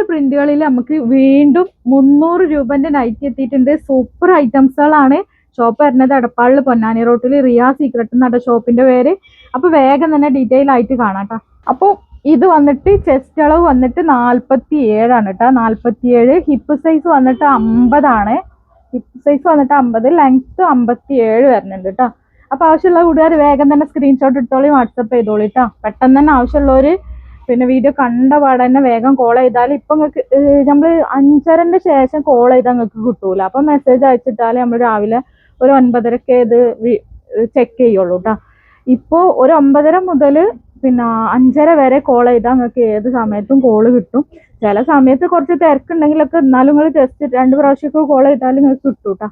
പ്രിന്റുകളിൽ നമുക്ക് വീണ്ടും 300 രൂപന്റെ നൈറ്റി എത്തിയിട്ടുണ്ട്. സൂപ്പർ ഐറ്റംസുകളാണ്. ഷോപ്പ് വരുന്നത് എടപ്പാളിൽ പൊന്നാനി റോട്ടിൽ റിയ സീക്രട്ട് എന്നാണ് ഷോപ്പിന്റെ പേര്. അപ്പൊ വേഗം തന്നെ ഡീറ്റെയിൽ ആയിട്ട് കാണാം കേട്ടോ. അപ്പോൾ ഇത് വന്നിട്ട് ചെസ്റ്റ് അളവ് വന്നിട്ട് 47 ആണ് കേട്ടോ. 47. ഹിപ്പ് സൈസ് വന്നിട്ട് 50 ആണ്. ഹിപ്പ് സൈസ് വന്നിട്ട് 50, ലെങ്ത് 57 വരുന്നുണ്ട് കേട്ടോ. അപ്പൊ ആവശ്യമുള്ള കൂട്ടുകാർ വേഗം തന്നെ സ്ക്രീൻഷോട്ട് എടുത്തോളി, വാട്സപ്പ് ചെയ്തോളി കേട്ടോ. പെട്ടെന്ന് തന്നെ ആവശ്യമുള്ളവര് പിന്നെ വീഡിയോ കണ്ട പാടെ തന്നെ വേഗം കോൾ ചെയ്താൽ ഇപ്പൊ നിങ്ങൾക്ക് നമ്മൾ 5:30 ശേഷം കോൾ ചെയ്താൽ നിങ്ങൾക്ക് കിട്ടൂല. അപ്പൊ മെസ്സേജ് അയച്ചിട്ടാൽ നമ്മൾ രാവിലെ ഒരു 9:30 ഇത് ചെക്ക് ചെയ്യുള്ളൂ കേട്ടോ. ഇപ്പോൾ ഒരു 9:30 മുതൽ പിന്നെ 5:30 വരെ കോൾ ചെയ്താൽ നിങ്ങൾക്ക് ഏത് സമയത്തും കോള് കിട്ടും. ചില സമയത്ത് കുറച്ച് തിരക്കുണ്ടെങ്കിലൊക്കെ എന്നാലും നിങ്ങൾ ജസ്റ്റ് 2 പ്രാവശ്യമൊക്കെ കോൾ ചെയ്താൽ നിങ്ങൾക്ക് കിട്ടും കേട്ടോ.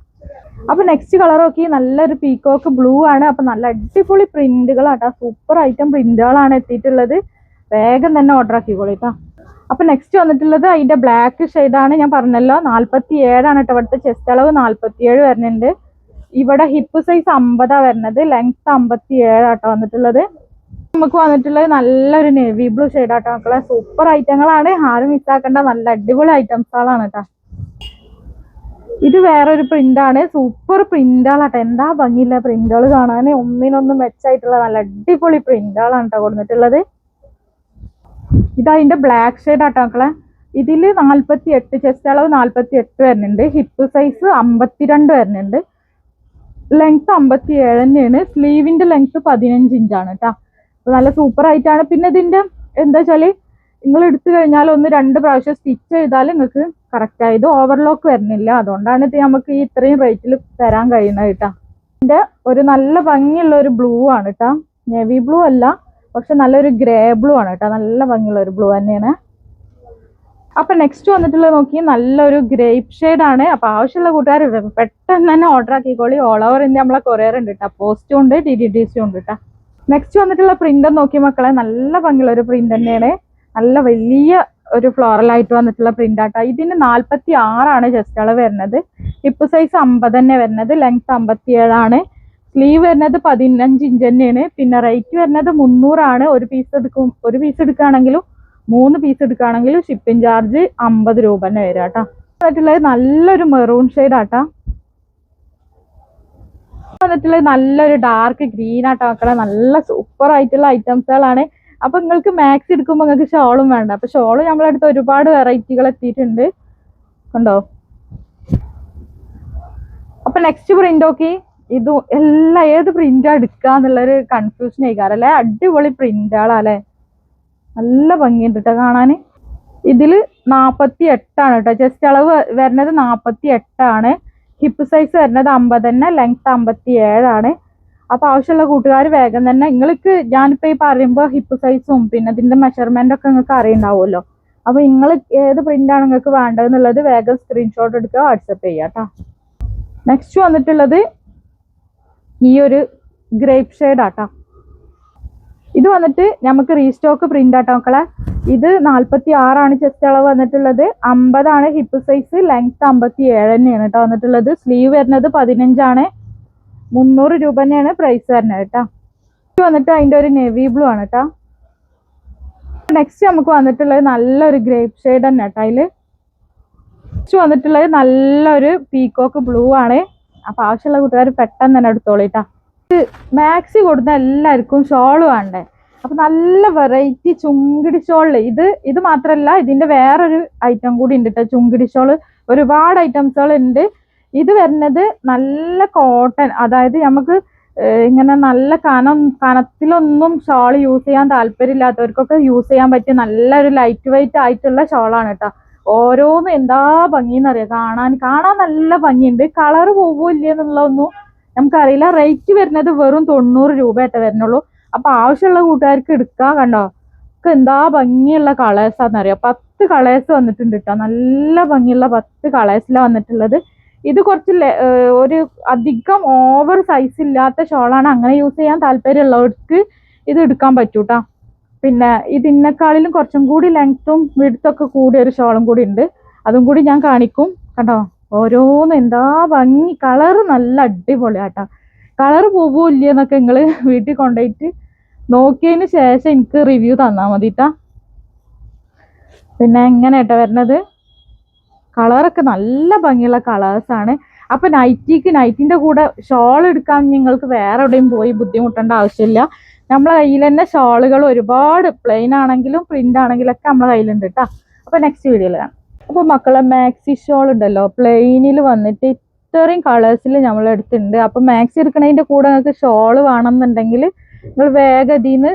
അപ്പൊ നെക്സ്റ്റ് കളർ നോക്കി, നല്ലൊരു പീക്കോക്ക് ബ്ലൂ ആണ്. അപ്പൊ നല്ല അടിപൊളി പ്രിന്റുകളാട്ടോ. സൂപ്പർ ഐറ്റം പ്രിന്റുകളാണ് എത്തിയിട്ടുള്ളത്. വേഗം തന്നെ ഓർഡർ ആക്കിക്കോളൂ കേട്ടോ. അപ്പൊ നെക്സ്റ്റ് വന്നിട്ടുള്ളത് അതിന്റെ ബ്ലാക്ക് ഷെയ്ഡാണ്. ഞാൻ പറഞ്ഞല്ലോ 47 ആണ് കേട്ടോ. ഇവിടുത്തെ ചെസ്റ്റ് അളവ് 47 വരുന്നുണ്ട്. ഇവിടെ ഹിപ്പ് സൈസ് 50 വരുന്നത്, ലെങ്ത് 57 ആട്ടോ വന്നിട്ടുള്ളത്. നമുക്ക് വന്നിട്ടുള്ളത് നല്ലൊരു നേവി ബ്ലൂ ഷെയ്ഡാട്ടോ മക്കളെ. സൂപ്പർ ഐറ്റങ്ങളാണ്, ആരും മിസ്സാക്കേണ്ട നല്ല അടിപൊളി ഐറ്റംസുകളാണ് കേട്ടോ. ഇത് വേറൊരു പ്രിന്റാണ്. സൂപ്പർ പ്രിന്റുകളാട്ടോ. എന്താ ഭംഗിയില്ല പ്രിന്റുകൾ കാണാൻ, ഒന്നിനൊന്നും മെച്ചായിട്ടുള്ള നല്ല അടിപൊളി പ്രിന്റുകളാണ് കേട്ടോ കൊടുത്തിട്ടുള്ളത്. ഇത് അതിന്റെ ബ്ലാക്ക് ഷെയ്ഡ് ആട്ടോ മക്കളെ. ഇതില് 48, ചെസ്റ്റ് അളവ് 48 വരുന്നുണ്ട്. ഹിപ്പ് സൈസ് 52 വരുന്നുണ്ട്. ലെങ്ത് 57 തന്നെയാണ്. സ്ലീവിന്റെ ലെങ്ത് 15 ഇഞ്ചാണ് കേട്ടോ. അപ്പൊ നല്ല സൂപ്പർ ആയിട്ടാണ്. പിന്നെ ഇതിന്റെ എന്താ വെച്ചാല് നിങ്ങൾ എടുത്തു കഴിഞ്ഞാൽ 1-2 പ്രാവശ്യം സ്റ്റിച്ച് ചെയ്താൽ നിങ്ങൾക്ക് കറക്റ്റ് ആയത് ഓവർലോക്ക് വരുന്നില്ല. അതുകൊണ്ടാണ് ഇത് നമുക്ക് ഈ ഇത്രയും റേറ്റിൽ തരാൻ കഴിയുന്നത് കേട്ടോ. ഇതിന്റെ ഒരു നല്ല ഭംഗിയുള്ള ഒരു ബ്ലൂ ആണ് കേട്ടോ. നേവി ബ്ലൂ അല്ല, പക്ഷെ നല്ലൊരു ഗ്രേ ബ്ലൂ ആണ് കേട്ടോ. നല്ല ഭംഗിയുള്ള ഒരു ബ്ലൂ തന്നെയാണ്. അപ്പൊ നെക്സ്റ്റ് വന്നിട്ടുള്ളത് നോക്കി, നല്ലൊരു ഗ്രേപ്പ് ഷെയ്ഡ് ആണ്. അപ്പൊ ആവശ്യമുള്ള കൂട്ടുകാർ പെട്ടെന്ന് തന്നെ ഓർഡർ ആക്കിക്കോളി. ഓൾ ഓവർ ഇന്ത്യ നമ്മളെ കൊറിയർ ഉണ്ട് കേട്ടോ. പോസ്റ്റും ഉണ്ട്, DDDC ഉണ്ട് കേട്ടോ. നെക്സ്റ്റ് വന്നിട്ടുള്ള പ്രിന്റ് നോക്കി മക്കളെ, നല്ല ഭംഗിയുള്ള ഒരു പ്രിന്റ് തന്നെയാണ്. നല്ല വലിയ ഒരു ഫ്ലോറൽ ആയിട്ട് വന്നിട്ടുള്ള പ്രിന്റ് ആട്ടോ. ഇതിന് 46 ആണ് ചെസ്റ്റ് അളവ് വരുന്നത്. ഹിപ്പ് സൈസ് 50 തന്നെ വരുന്നത്. ലെങ്ത് 57 ആണ്. സ്ലീവ് വരുന്നത് 15 ഇഞ്ച് തന്നെയാണ്. പിന്നെ റേറ്റ് വരുന്നത് 300 ആണ്. ഒരു പീസ് എടുക്കുകയാണെങ്കിലും 3 പീസ് എടുക്കുകയാണെങ്കിലും ഷിപ്പിംഗ് ചാർജ് 50 രൂപ തന്നെ വരും കേട്ടോ. വന്നിട്ടുള്ളത് നല്ലൊരു മെറൂൺ ഷെയ്ഡ് ആട്ടോ. വന്നിട്ടുള്ളത് നല്ലൊരു ഡാർക്ക് ഗ്രീൻ ആട്ടോ മക്കളെ. നല്ല സൂപ്പർ ആയിട്ടുള്ള ഐറ്റംസുകളാണ്. അപ്പൊ നിങ്ങൾക്ക് മാക്സി എടുക്കുമ്പോൾ നിങ്ങൾക്ക് ഷോളും വേണ്ട. അപ്പൊ ഷോള് നമ്മളടുത്ത് ഒരുപാട് വെറൈറ്റികൾ എത്തിയിട്ടുണ്ട് കണ്ടോ. അപ്പൊ നെക്സ്റ്റ് പ്രിന്റ് നോക്കി, ഇത് എല്ലാം ഏത് പ്രിന്റാ എടുക്കാന്നുള്ളൊരു കൺഫ്യൂഷൻ ആയിക്കാറല്ലേ. അടിപൊളി പ്രിന്റുകളല്ലേ, നല്ല ഭംഗിയുണ്ട് കേട്ടോ കാണാന്. ഇതില് 48 ആണ് കേട്ടോ. ചെസ്റ്റ് അളവ് വരുന്നത് 48 ആണ്. ഹിപ്പ് സൈസ് വരുന്നത് 50 തന്നെ. ലെങ്ത് 57 ആണ്. അപ്പൊ ആവശ്യമുള്ള കൂട്ടുകാർ വേഗം തന്നെ, നിങ്ങൾക്ക് ഞാനിപ്പോ ഈ പറയുമ്പോൾ ഹിപ്പ് സൈസും പിന്നെ ഇതിന്റെ മെഷർമെന്റ് ഒക്കെ നിങ്ങൾക്ക് അറിയുണ്ടാവുമല്ലോ. അപ്പൊ നിങ്ങൾ ഏത് പ്രിന്റാണ് നിങ്ങൾക്ക് വേണ്ടതെന്നുള്ളത് വേഗം സ്ക്രീൻഷോട്ട് എടുക്കുക, വാട്സപ്പ് ചെയ്യുക കേട്ടോ. നെക്സ്റ്റ് വന്നിട്ടുള്ളത് ഈ ഒരു ഗ്രേപ്പ് ഷെയ്ഡ് ആട്ടോ. ഇത് വന്നിട്ട് നമുക്ക് റീസ്റ്റോക്ക് പ്രിന്റ് ആട്ടോ മക്കളെ. ഇത് 46 ആണ് ചെസ്റ്റ് അളവ് വന്നിട്ടുള്ളത്. 50 ആണ് ഹിപ്പ് സൈസ്. ലെങ്ത് 57 തന്നെയാണ് കേട്ടോ വന്നിട്ടുള്ളത്. സ്ലീവ് വരുന്നത് 15 ആണ്. 300 രൂപ തന്നെയാണ് പ്രൈസ് വരുന്നത് കേട്ടോ. ഇത് വന്നിട്ട് അതിന്റെ ഒരു നേവി ബ്ലൂ ആണ് കേട്ടോ. നെക്സ്റ്റ് നമുക്ക് വന്നിട്ടുള്ളത് നല്ലൊരു ഗ്രേപ്പ് ഷെയ്ഡ് തന്നെ കേട്ടോ. അതില് നെക്സ്റ്റ് വന്നിട്ടുള്ളത് നല്ലൊരു പീക്കോക്ക് ബ്ലൂ ആണ്. അപ്പൊ ആവശ്യമുള്ള കൂട്ടുകാർ പെട്ടെന്ന് തന്നെ എടുത്തോളിട്ടാ. മാക്സി കൊടുത്ത എല്ലാവർക്കും ഷോള് വേണ്ടേ. അപ്പൊ നല്ല വെറൈറ്റി ചുങ്കിടി ഷോള്. ഇത് മാത്രല്ല, ഇതിന്റെ വേറൊരു ഐറ്റം കൂടി ഉണ്ട് കേട്ടോ. ചുങ്കിടി ഷോള് ഒരുപാട് ഐറ്റംസുകൾ ഉണ്ട്. ഇത് വരുന്നത് നല്ല കോട്ടൺ, അതായത് നമുക്ക് ഇങ്ങനെ നല്ല കനത്തിലൊന്നും ഷോൾ യൂസ് ചെയ്യാൻ താല്പര്യമില്ലാത്തവർക്കൊക്കെ യൂസ് ചെയ്യാൻ പറ്റിയ നല്ലൊരു ലൈറ്റ് വെയിറ്റ് ആയിട്ടുള്ള ഷോളാണ് കേട്ടോ. ഓരോന്നും എന്താ ഭംഗിന്നറിയാം. കാണാൻ നല്ല ഭംഗിയുണ്ട്. കളർ പോവില്ല എന്നുള്ളതൊന്നും നമുക്കറിയില്ല. റേറ്റ് വരുന്നത് വെറും 90 രൂപയായിട്ട് വരുന്നുള്ളൂ. അപ്പൊ ആവശ്യമുള്ള കൂട്ടുകാർക്ക് എടുക്കാം. കണ്ടോ ഒക്കെ എന്താ ഭംഗിയുള്ള കളേഴ്സാന്നറിയാം. 10 കളേഴ്സ് വന്നിട്ടുണ്ട് കേട്ടോ. നല്ല ഭംഗിയുള്ള 10 കളേഴ്സിലാണ് വന്നിട്ടുള്ളത്. ഇത് കുറച്ച് ഒരു അധികം ഓവർ സൈസ് ഇല്ലാത്ത ഷോളാണ്. അങ്ങനെ യൂസ് ചെയ്യാൻ താല്പര്യമുള്ളവർക്ക് ഇത് എടുക്കാൻ പറ്റൂട്ടാ. പിന്നെ ഇതിനേക്കാളിലും കുറച്ചും കൂടി ലെങ്ത്തും വിഡ്ത്തും കൂടിയ ഒരു ഷോളും കൂടി ഉണ്ട്. അതും കൂടി ഞാൻ കാണിക്കും. കണ്ടോ ഓരോന്നും എന്താ ഭംഗി. കളറ് നല്ല അടിപൊളിയാട്ടാ. കളർ പോവില്ല എന്നൊക്കെ നിങ്ങൾ വീട്ടിൽ കൊണ്ടുപോയിട്ട് നോക്കിയതിന് ശേഷം എനിക്ക് റിവ്യൂ തന്നാൽ മതിട്ടാ. പിന്നെ എങ്ങനെ കേട്ടോ വരുന്നത്, കളറൊക്കെ നല്ല ഭംഗിയുള്ള കളേഴ്സാണ്. അപ്പോൾ നൈറ്റിൻ്റെ കൂടെ ഷോൾ എടുക്കാൻ നിങ്ങൾക്ക് വേറെ എവിടെയും പോയി ബുദ്ധിമുട്ടേണ്ട ആവശ്യമില്ല. നമ്മളെ കയ്യിൽ തന്നെ ഷോളുകൾ ഒരുപാട് പ്ലെയിൻ ആണെങ്കിലും പ്രിന്റ് ആണെങ്കിലും ഒക്കെ നമ്മളെ കയ്യിലുണ്ട് കേട്ടോ. അപ്പോൾ നെക്സ്റ്റ് വീഡിയോയിൽ കാണാം. അപ്പോൾ മക്കളെ മാക്സി ഷോൾ ഉണ്ടല്ലോ, പ്ലെയിനിൽ വന്നിട്ട് ഇത്രയും കളേഴ്സിൽ നമ്മളെടുത്തിട്ടുണ്ട്. അപ്പോൾ മാക്സി എടുക്കണതിൻ്റെ കൂടെ നിങ്ങൾക്ക് ഷോൾ വേണമെന്നുണ്ടെങ്കിൽ നിങ്ങൾ വേഗം ഇതിന്ന്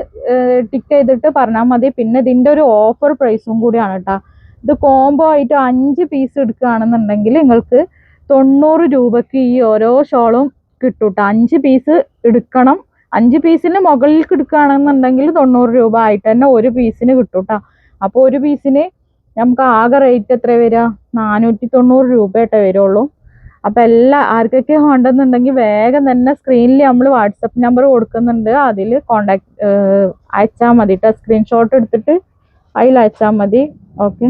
ടിക്ക് ചെയ്തിട്ട് പറഞ്ഞാൽ മതി. പിന്നെ ഇതിൻ്റെ ഒരു ഓഫർ പ്രൈസും കൂടിയാണ് കേട്ടോ. ഇത് കോംബോ ആയിട്ട് 5 പീസ് എടുക്കുകയാണെന്നുണ്ടെങ്കിൽ നിങ്ങൾക്ക് 90 രൂപയ്ക്ക് ഈ ഓരോ ഷോളും കിട്ടും കേട്ടോ. 5 പീസ് എടുക്കണം. 5 പീസിന് മുകളിൽ എടുക്കുകയാണെന്നുണ്ടെങ്കിൽ 90 രൂപ ആയിട്ട് തന്നെ ഒരു പീസിന് കിട്ടും കേട്ടോ. അപ്പോൾ ഒരു പീസിന് നമുക്ക് ആകെ റേറ്റ് എത്ര വരിക, 490 രൂപയായിട്ടേ വരുള്ളൂ. അപ്പോൾ ആർക്കൊക്കെ വേണ്ടെന്നുണ്ടെങ്കിൽ വേഗം തന്നെ സ്ക്രീനിൽ നമ്മൾ വാട്സപ്പ് നമ്പർ കൊടുക്കുന്നുണ്ട്, അതിൽ കോണ്ടാക്ട് അയച്ചാൽ മതി കേട്ടോ. സ്ക്രീൻഷോട്ട് എടുത്തിട്ട് അതിൽ അയച്ചാൽ മതി. ഓക്കെ.